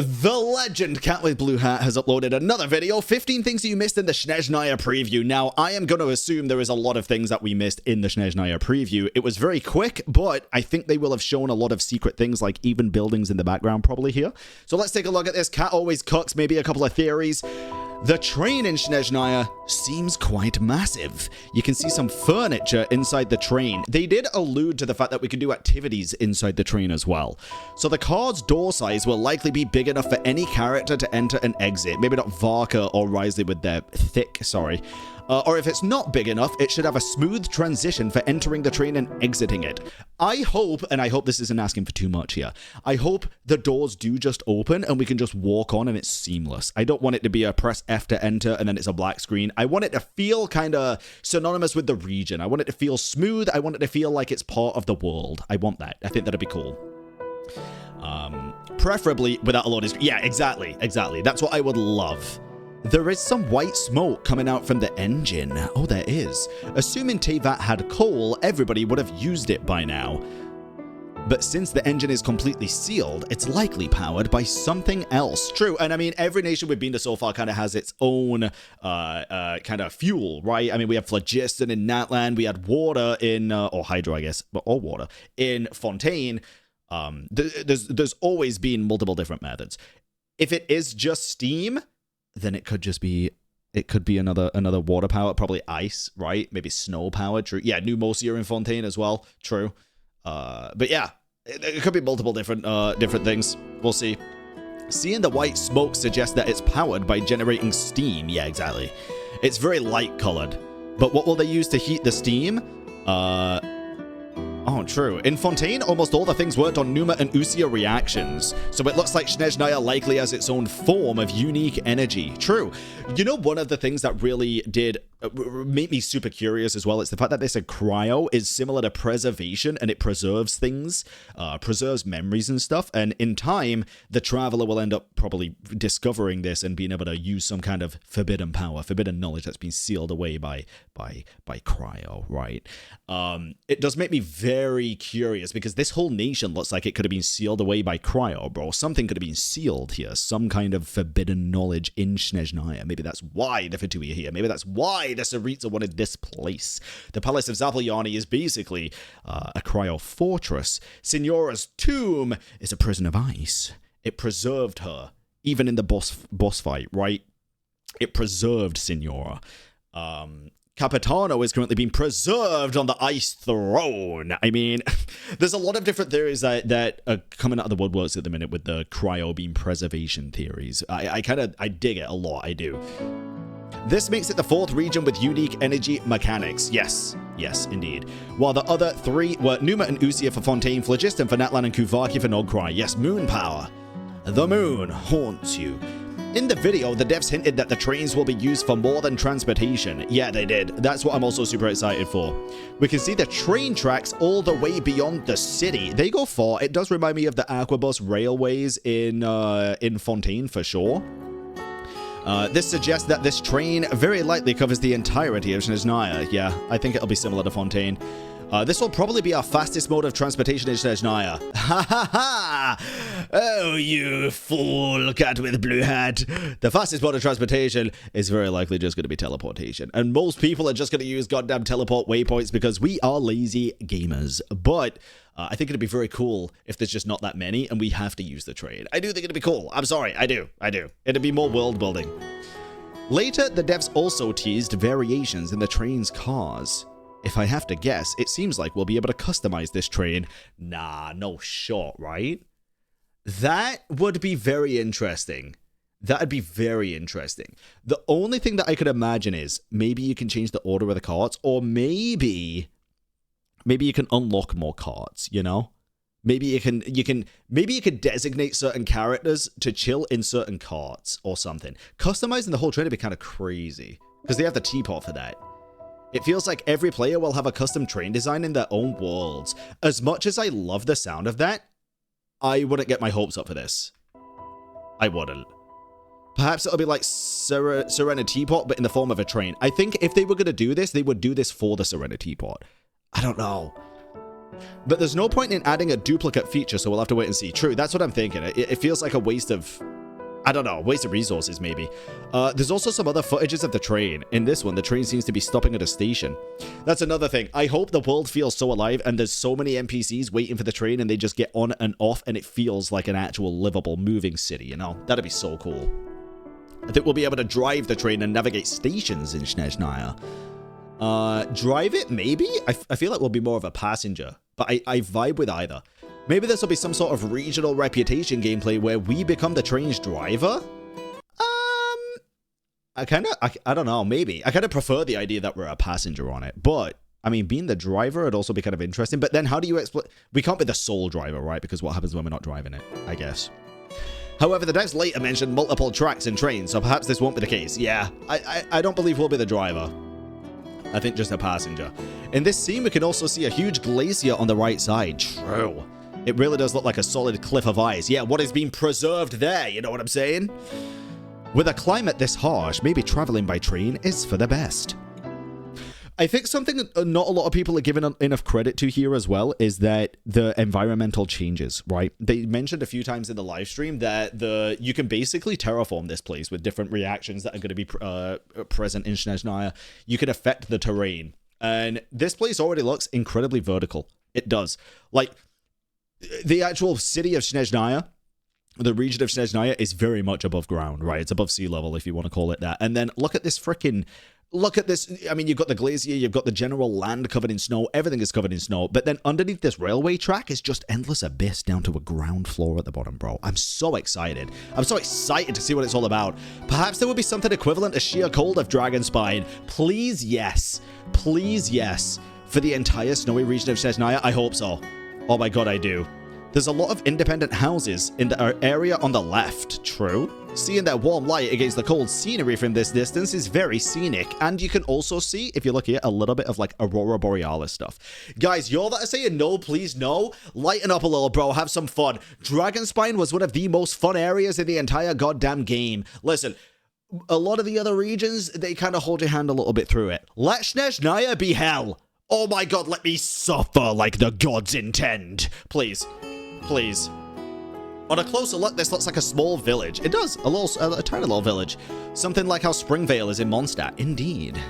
The legend Cat with Blue Hat has uploaded another video, 15 things that you missed in the Snezhnaya preview. Now, I am going to assume there is a lot of things that we missed in the Snezhnaya preview. It was very quick, but I think they will have shown a lot of secret things, like even buildings in the background probably here. So let's take a look at this. Cat always cooks, maybe a couple of theories. The train in Snezhnaya seems quite massive. You can see some furniture inside the train. They did allude to the fact that we could do activities inside the train as well. So the car's door size will likely be big enough for any character to enter and exit. Maybe not Varka or Ryzen with their or if it's not big enough, it should have a smooth transition for entering the train and exiting it. I hope, and I hope this isn't asking for too much here, I hope the doors do just open and we can just walk on and it's seamless. I don't want it to be a press F to enter and then it's a black screen. I want it to feel kind of synonymous with the region. I want it to feel smooth. I want it to feel like it's part of the world. I want that. I think that'd be cool. Preferably without a load of... Yeah, exactly. That's what I would love. There is some white smoke coming out from the engine. Oh, there is. Assuming Teyvat had coal, everybody would have used it by now. But since the engine is completely sealed, it's likely powered by something else. True, and I mean, every nation we've been to so far kind of has its own kind of fuel, right? I mean, we have phlogiston in Natlan, we had water in, or hydro, I guess, but all water, in Fontaine. There's always been multiple different methods. If it is just steam, then it could just be, it could be another water power, probably ice, right? Maybe snow power, true. Yeah, Pneumosia in Fontaine as well, true. But yeah, it could be multiple different things. We'll see. Seeing the white smoke suggests that it's powered by generating steam. Yeah, exactly. It's very light colored. But what will they use to heat the steam? Oh, true. In Fontaine, almost all the things worked on Numa and Usia reactions, so it looks like Snezhnaya likely has its own form of unique energy. True. You know, one of the things that really did make me super curious as well, it's the fact that they said cryo is similar to preservation, and it preserves things, preserves memories and stuff, and in time, the Traveler will end up probably discovering this and being able to use some kind of forbidden power, forbidden knowledge that's been sealed away by cryo, right? It does make me very curious, because this whole nation looks like it could have been sealed away by cryo, bro. Something could have been sealed here, some kind of forbidden knowledge in Snezhnaya. Maybe that's why the Fatui are here. Maybe that's why the Saritsa wanted this place. The Palace of Zapolyani is basically a cryo fortress. Signora's tomb is a prison of ice. It preserved her, even in the boss fight, right? It preserved Signora. Capitano is currently being preserved on the ice throne. I mean, there's a lot of different theories that are coming out of the woodworks at the minute with the cryo beam preservation theories. I dig it a lot, I do. This makes it the fourth region with unique energy mechanics. Yes, indeed. While the other three were Numa and Usia for Fontaine, Phlogiston for Natlan, and Kuvaki for Nogcry. Yes, moon power. The moon haunts you. In the video, the devs hinted that the trains will be used for more than transportation. Yeah, they did. That's what I'm also super excited for. We can see the train tracks all the way beyond the city. They go far. It does remind me of the Aquabus railways in Fontaine for sure. This suggests that this train very likely covers the entirety of Snezhnaya. Yeah, I think it'll be similar to Fontaine. This will probably be our fastest mode of transportation in Snezhnaya. Ha ha ha! Oh, you fool, Cat with Blue Hat. The fastest mode of transportation is very likely just going to be teleportation. And most people are just going to use goddamn teleport waypoints because we are lazy gamers. But I think it'd be very cool if there's just not that many and we have to use the train. I do think it'd be cool. I'm sorry. I do. It'd be more world building. Later, the devs also teased variations in the train's cars. If I have to guess, it seems like we'll be able to customize this train. Nah, no shot, right? That would be very interesting. That'd be very interesting. The only thing that I could imagine is maybe you can change the order of the carts, or maybe you can unlock more carts, you know? Maybe you can designate certain characters to chill in certain carts or something. Customizing the whole train would be kind of crazy because they have the teapot for that. It feels like every player will have a custom train design in their own worlds. As much as I love the sound of that, I wouldn't get my hopes up for this. I wouldn't. Perhaps it'll be like Serenity Pot, but in the form of a train. I think if they were going to do this, they would do this for the Serenity Pot. I don't know. But there's no point in adding a duplicate feature, so we'll have to wait and see. True, that's what I'm thinking. It feels like a waste of... I don't know, waste of resources, maybe. There's also some other footages of the train. In this one, the train seems to be stopping at a station. That's another thing. I hope the world feels so alive, and there's so many NPCs waiting for the train, and they just get on and off, and it feels like an actual livable moving city, you know? That'd be so cool. I think we'll be able to drive the train and navigate stations in Snezhnaya. Drive it, maybe? I feel like we'll be more of a passenger, but I vibe with either. Maybe this will be some sort of regional reputation gameplay where we become the train's driver? I don't know, maybe. I kind of prefer the idea that we're a passenger on it, but, I mean, being the driver would also be kind of interesting, but then how do you explain... We can't be the sole driver, right? Because what happens when we're not driving it, I guess. However, the devs later mentioned multiple tracks and trains, so perhaps this won't be the case. Yeah, I don't believe we'll be the driver. I think just a passenger. In this scene, we can also see a huge glacier on the right side. True. It really does look like a solid cliff of ice. Yeah, what is being preserved there, you know what I'm saying? With a climate this harsh, maybe traveling by train is for the best. I think something not a lot of people are giving enough credit to here as well is that the environmental changes, right? They mentioned a few times in the live stream that you can basically terraform this place with different reactions that are going to be present in Snezhnaya. You can affect the terrain. And this place already looks incredibly vertical. It does. Like, the actual city of Snezhnaya, the region of Snezhnaya is very much above ground, right? It's above sea level, if you want to call it that. And then look at this freaking... Look at this. I mean, you've got the glacier, you've got the general land covered in snow. Everything is covered in snow. But then underneath this railway track is just endless abyss down to a ground floor at the bottom, bro. I'm so excited. I'm so excited to see what it's all about. Perhaps there will be something equivalent to sheer cold of Dragonspine. Please, yes. Please, yes. For the entire snowy region of Snezhnaya, I hope so. Oh my god, I do. There's a lot of independent houses in the area on the left. True. Seeing that warm light against the cold scenery from this distance is very scenic. And you can also see, if you look here, a little bit of like Aurora Borealis stuff. Guys, y'all that are saying no, please no, lighten up a little, bro. Have some fun. Dragonspine was one of the most fun areas in the entire goddamn game. Listen, a lot of the other regions, they kind of hold your hand a little bit through it. Let Snezhnaya be hell. Oh my god, let me suffer like the gods intend. Please. Please. On a closer look, this looks like a small village. It does. A tiny little village. Something like how Springvale is in Mondstadt. Indeed.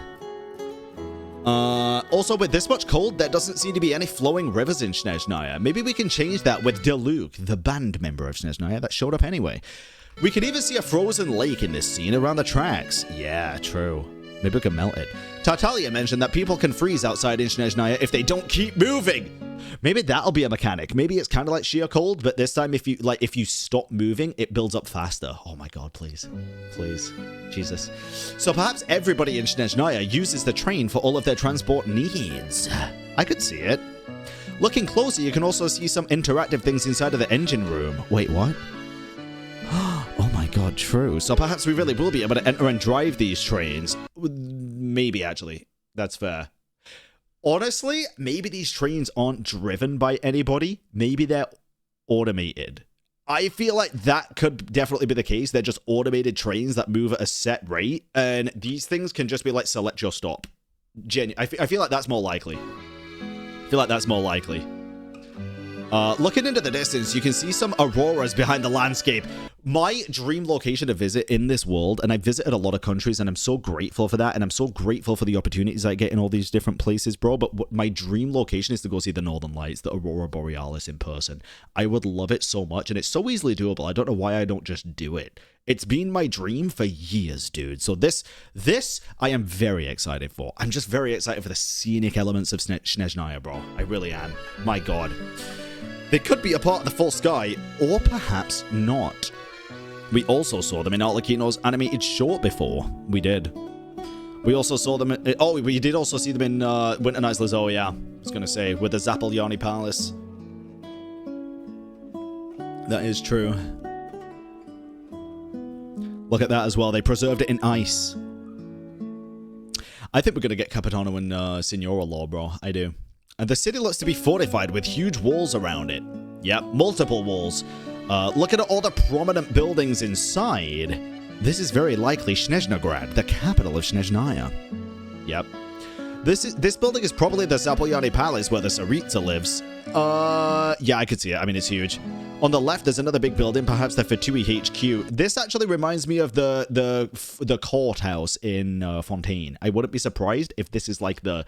Also, with this much cold, there doesn't seem to be any flowing rivers in Snezhnaya. Maybe we can change that with Deluk, the band member of Snezhnaya that showed up anyway. We can even see a frozen lake in this scene around the tracks. Yeah, true. Maybe we can melt it. Tartaglia mentioned that people can freeze outside in Snezhnaya if they don't keep moving. Maybe that'll be a mechanic. Maybe it's kind of like sheer cold, but this time if you stop moving, it builds up faster. Oh my god, please. Please. Jesus. So perhaps everybody in Snezhnaya uses the train for all of their transport needs. I could see it. Looking closer, you can also see some interactive things inside of the engine room. Wait, what? Oh my god, true. So perhaps we really will be able to enter and drive these trains. Maybe, actually. That's fair. Honestly, maybe these trains aren't driven by anybody. Maybe they're automated. I feel like that could definitely be the case. They're just automated trains that move at a set rate. And these things can just be like, select your stop. I feel like that's more likely. Looking into the distance, you can see some auroras behind the landscape. My dream location to visit in this world, and I've visited a lot of countries, and I'm so grateful for that, and I'm so grateful for the opportunities I get in all these different places, bro, but my dream location is to go see the Northern Lights, the Aurora Borealis in person. I would love it so much, and it's so easily doable. I don't know why I don't just do it. It's been my dream for years, dude. So this I am very excited for. I'm just very excited for the scenic elements of Snezhnaya, bro. I really am. My god. They could be a part of the full sky, or perhaps not. We also saw them in Arlecchino's animated short before. We did. We also saw them... we did also see them in Winter Night's Lazo, yeah. I was going to say, with the Zapolyani Palace. That is true. Look at that as well. They preserved it in ice. I think we're going to get Capitano and Signora Law, bro. I do. And the city looks to be fortified with huge walls around it. Yep, multiple walls. Looking at all the prominent buildings inside, this is very likely Snezhnograd, the capital of Snezhnaya. Yep. This building is probably the Zapolyani Palace where the Tsaritsa lives. Yeah, I could see it. I mean, it's huge. On the left, there's another big building, perhaps the Fatui HQ. This actually reminds me of the courthouse in Fontaine. I wouldn't be surprised if this is like the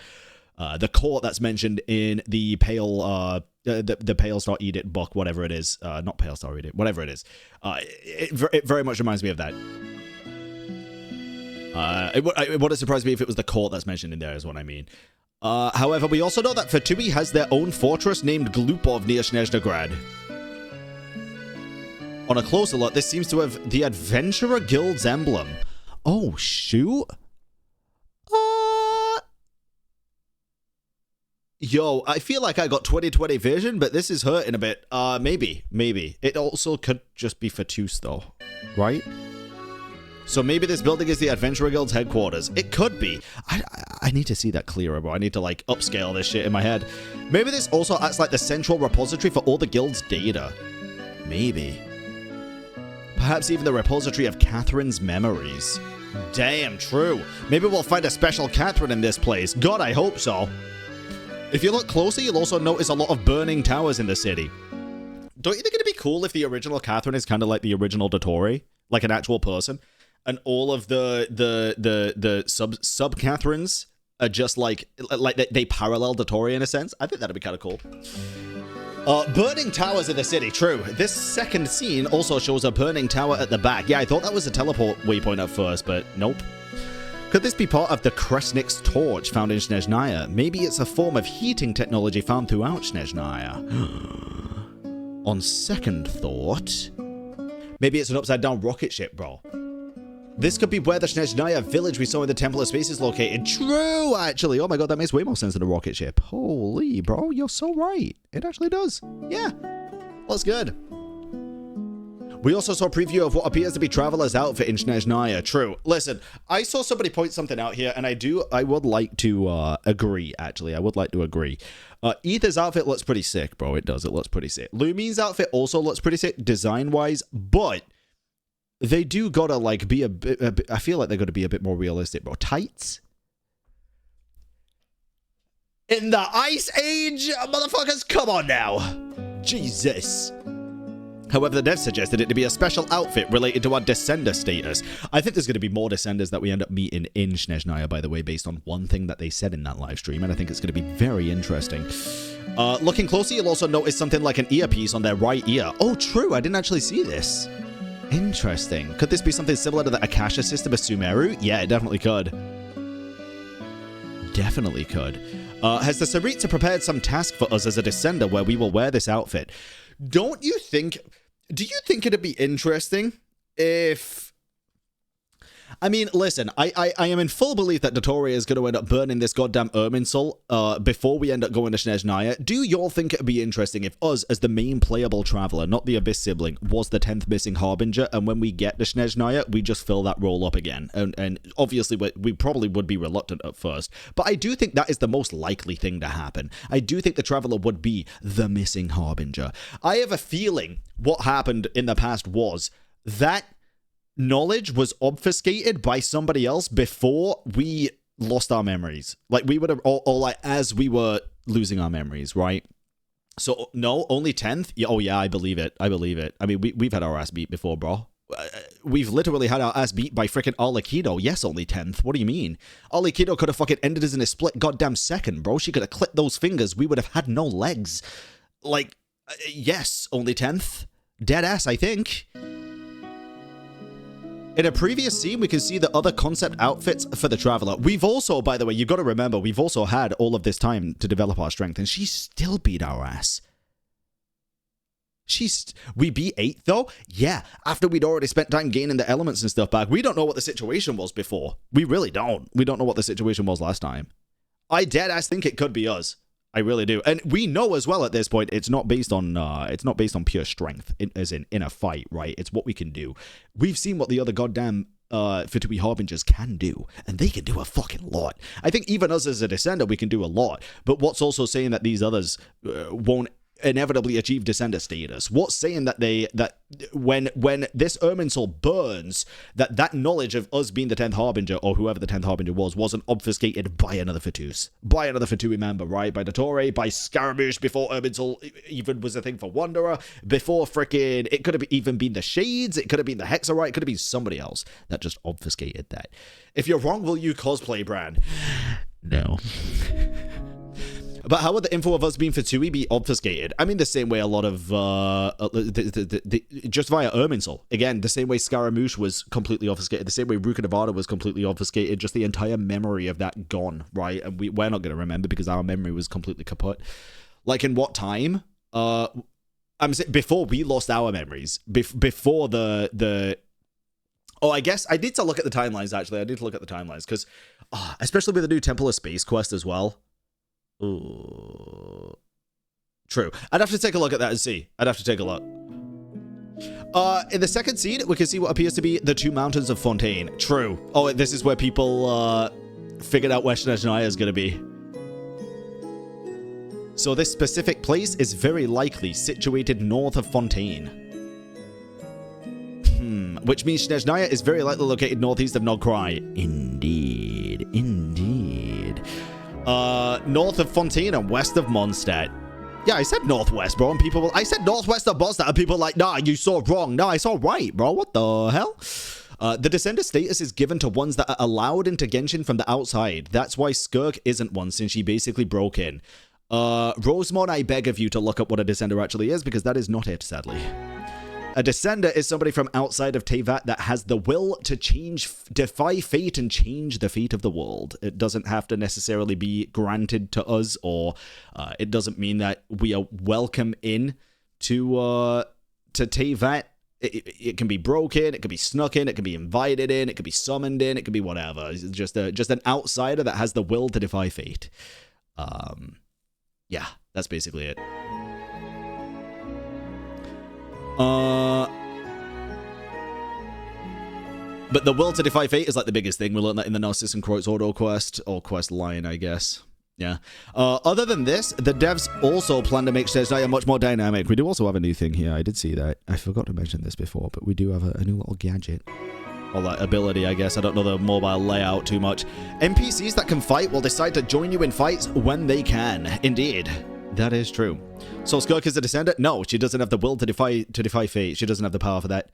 court that's mentioned in the Pale the Pale Star Edict book, whatever it is. Not Pale Star Edict, whatever it is. It very much reminds me of that. It wouldn't surprise me if it was the court that's mentioned in there, is what I mean. However, we also know that Fatui has their own fortress named Glupov near Snezhnaya. On a closer look, this seems to have the Adventurer Guild's emblem. Oh, shoot. Yo, I feel like I got 20/20 vision, but this is hurting a bit. Maybe. It also could just be Fatus, though. Right? So maybe this building is the Adventurer Guild's headquarters. It could be. I need to see that clearer, bro. I need to, like, upscale this shit in my head. Maybe this also acts like the central repository for all the guild's data. Maybe. Perhaps even the repository of Catherine's memories. Damn, true. Maybe we'll find a special Catherine in this place. God, I hope so. If you look closer, you'll also notice a lot of burning towers in the city. Don't you think it'd be cool if the original Catherine is kind of like the original Dottore? Like an actual person? And all of the sub Catherines are just like they parallel Dottore in a sense. I think that'd be kind of cool. Burning towers in the city, true. This second scene also shows a burning tower at the back. Yeah, I thought that was a teleport waypoint at first, but nope. Could this be part of the Kresnik's torch found in Snezhnaya? Maybe it's a form of heating technology found throughout Snezhnaya. On second thought, maybe it's an upside-down rocket ship, bro. This could be where the Snezhnaya village we saw in the Temple of Space is located. True, actually. Oh my god, that makes way more sense than a rocket ship. Holy, bro, you're so right. It actually does. Yeah, that's good. We also saw a preview of what appears to be Traveler's outfit in Snezhnaya. True. Listen, I saw somebody point something out here, and I would like to agree, actually. I would like to agree. Ether's outfit looks pretty sick, bro. It does. It looks pretty sick. Lumine's outfit also looks pretty sick, design-wise, but they do gotta, like, be a bit, I feel like they're gonna be a bit more realistic, bro. Tights? In the Ice Age, motherfuckers, come on now. Jesus. However, the devs suggested it to be a special outfit related to our Descender status. I think there's going to be more Descenders that we end up meeting in Snezhnaya, by the way, based on one thing that they said in that live stream, and I think it's going to be very interesting. Looking closer, you'll also notice something like an earpiece on their right ear. Oh, true, I didn't actually see this. Interesting. Could this be something similar to the Akasha system of Sumeru? Yeah, it definitely could. Definitely could. Has the Sarita prepared some task for us as a Descender where we will wear this outfit? Don't you think... Do you think it'd be interesting if... I mean, listen, I am in full belief that Dottore is going to end up burning this goddamn Irminsul before we end up going to Snezhnaya. Do y'all think it'd be interesting if us, as the main playable traveler, not the Abyss sibling, was the 10th missing Harbinger, and when we get to Snezhnaya, we just fill that role up again? And obviously, we probably would be reluctant at first, but I do think that is the most likely thing to happen. I do think the traveler would be the missing Harbinger. I have a feeling what happened in the past was that knowledge was obfuscated by somebody else before we lost our memories. Like, we would have, or like, as we were losing our memories, right? So, no, only 10th? Oh, yeah, I believe it. I believe it. I mean, we've had our ass beat before, bro. We've literally had our ass beat by freaking Arlikido. Yes, only 10th. What do you mean? Arlikido could have fucking ended us in a split goddamn second, bro. She could have clipped those fingers. We would have had no legs. Like, yes, only 10th. Dead ass, I think. In a previous scene, we can see the other concept outfits for the Traveler. We've also, by the way, you've got to remember, we've also had all of this time to develop our strength, and she still beat our ass. We beat 8th, though? Yeah, after we'd already spent time gaining the elements and stuff back. We don't know what the situation was before. We really don't. We don't know what the situation was last time. I deadass think it could be us. I really do. And we know as well at this point, it's not based on pure strength, as in a fight, right? It's what we can do. We've seen what the other goddamn Fatui Harbingers can do, and they can do a fucking lot. I think even us as a Descender, we can do a lot. But what's also saying that these others won't inevitably achieve Descender status? What's saying that when this Irminsul burns, that knowledge of us being the 10th Harbinger, or whoever the 10th Harbinger was, wasn't obfuscated by another Fatus? By another Fatui member, right? By Dottore, by Scaramouche, before Irminsul even was a thing for Wanderer, before frickin', it could have even been the Shades, it could have been the Hexarite, it could have been somebody else that just obfuscated that. If you're wrong, will you cosplay, Bran? No. But how would the info of us being Fatui be obfuscated? I mean, the same way a lot of, just via Irminsul. Again, the same way Scaramouche was completely obfuscated, the same way Ruka Nevada was completely obfuscated, just the entire memory of that gone, right? And we're not going to remember because our memory was completely kaput. Like, in what time? I'm saying before we lost our memories, before the Oh, I guess I need to look at the timelines, actually. I need to look at the timelines, because, especially with the new Temple of Space quest as well. Ooh. True. I'd have to take a look at that and see. I'd have to take a look. In the second scene, we can see what appears to be the two mountains of Fontaine. True. Oh, this is where people figured out where Snezhnaya is going to be. So this specific place is very likely situated north of Fontaine. Which means Snezhnaya is very likely located northeast of Nogcry. Indeed. Indeed. North of Fontaine and west of Mondstadt. Yeah, I said northwest, bro, and people I said northwest of Mondstadt, and people were like, nah, you saw wrong. No, I saw right, bro. What the hell? The Descender status is given to ones that are allowed into Genshin from the outside. That's why Skirk isn't one, since she basically broke in. Rosemont, I beg of you to look up what a Descender actually is, because that is not it, sadly. A Descender is somebody from outside of Teyvat that has the will to defy fate and change the fate of the world. It doesn't have to necessarily be granted to us, or it doesn't mean that we are welcome in to Teyvat. It can be broken, it can be snuck in, it can be invited in, it can be summoned in, it can be whatever. It's just an outsider that has the will to defy fate. Yeah, that's basically it. But the will to defy fate is like the biggest thing. We learned that in the Narcissus and Kreutz Auto quest, or quest line, I guess. Yeah. Other than this, the devs also plan to make Snezhnaya much more dynamic. We do also have a new thing here. I did see that. I forgot to mention this before, but we do have a new little gadget. Or that ability, I guess. I don't know the mobile layout too much. NPCs that can fight will decide to join you in fights when they can. Indeed. That is true. So Skirk is a Descender? No, she doesn't have the will to defy fate. She doesn't have the power for that.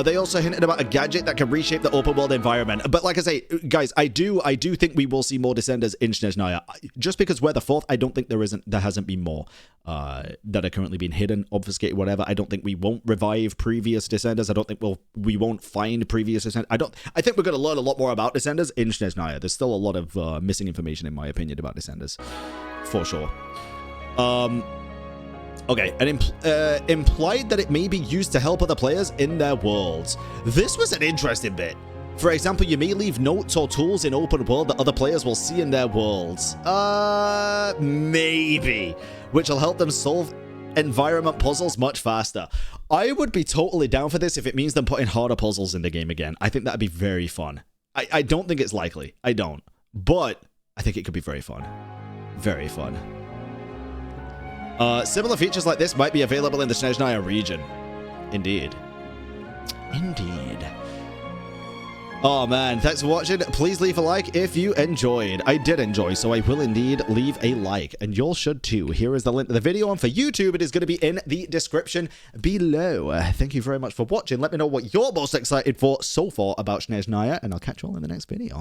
They also hinted about a gadget that can reshape the open world environment. But like I say, guys, I do think we will see more Descenders in Snezhnaya. Just because we're the fourth, I don't think there hasn't been more that are currently being hidden, obfuscated, whatever. I don't think we won't revive previous Descenders. I don't think we won't find previous Descenders. I think we're going to learn a lot more about Descenders in Snezhnaya. There's still a lot of missing information, in my opinion, about Descenders. For sure. Okay, and implied that it may be used to help other players in their worlds. This was an interesting bit. For example, you may leave notes or tools in open world that other players will see in their worlds. Maybe. Which will help them solve environment puzzles much faster. I would be totally down for this if it means them putting harder puzzles in the game again. I think that'd be very fun. I don't think it's likely. I don't. But I think it could be very fun. Very fun. Similar features like this might be available in the Snezhnaya region. Indeed. Indeed. Oh man, thanks for watching. Please leave a like if you enjoyed. I did enjoy, so I will indeed leave a like, and y'all should too. Here is the link to the video, and for YouTube, it is going to be in the description below. Thank you very much for watching. Let me know what you're most excited for so far about Snezhnaya, and I'll catch you all in the next video.